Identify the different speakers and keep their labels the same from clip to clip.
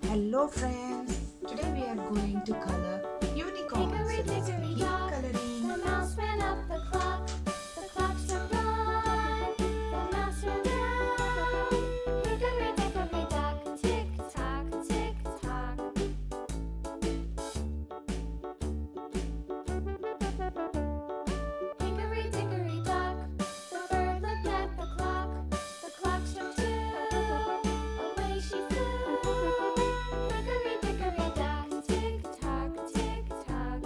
Speaker 1: Hello friends! Today we are going to color unicorns.
Speaker 2: Hickory
Speaker 1: So let's
Speaker 2: dickory
Speaker 1: keep
Speaker 2: dock,
Speaker 1: coloring.
Speaker 2: the mouse ran up the clock. The clock struck one, the mouse ran round. Hickory dickory dock, tick tock, tick tock. Hickory dickory dock, the bird looked at the clock. The clock struck two, away she flew. Hickory dickory dock, tick tock, tick tock.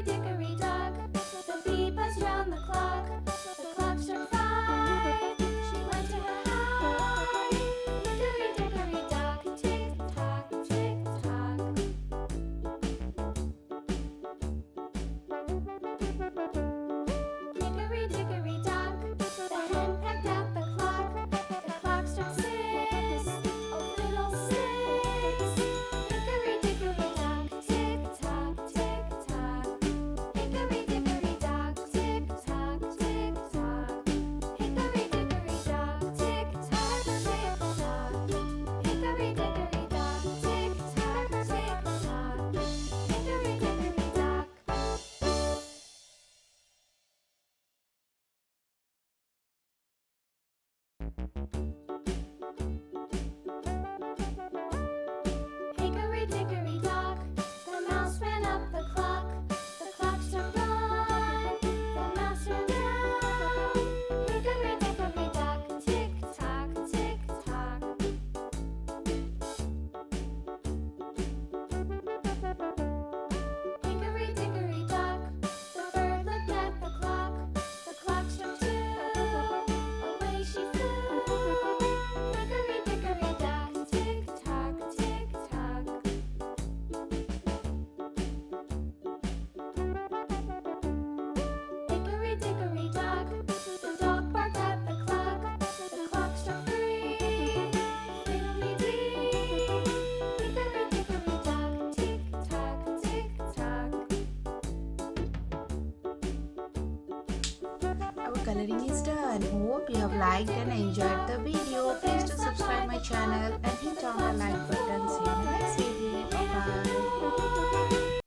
Speaker 2: Hickory dickory dock, the bee buzzed round the clock. The clock struck 5. She went to her hive. Hickory dickory dock, tick tock, tick tock. Hickory dickory dock, the hen pecked at the clock. The clock struck 6. Oh fiddlesticks! Hickory dickory dock, tick tock, tick tock. Hickory dickory dock, tick tock, tick tock. Hickory dickory dock, tick tock, tick tock. Hickory dickory dock, tick tock, tick tock. Hickory dickory dock. Hickory dickory dock, the mouse ran up the clock. The clock struck 1. The mouse ran down. Hickory dickory dock, tick tock, tick tock. Hickory dickory dock, the bird looked at the clock. The clock struck 2. Away she flew. Hickory dickory dock, tick tock, tick tock. Hickory dickory dock, the dog barked at the clock. The clock struck 3. Fiddly-dee. Hickory dickory dock, tick tock, tick tock.
Speaker 1: Our coloring is done. Hope you have liked and enjoyed the video. Please do subscribe my channel and hit on the like button. See you in the next video. Bye bye.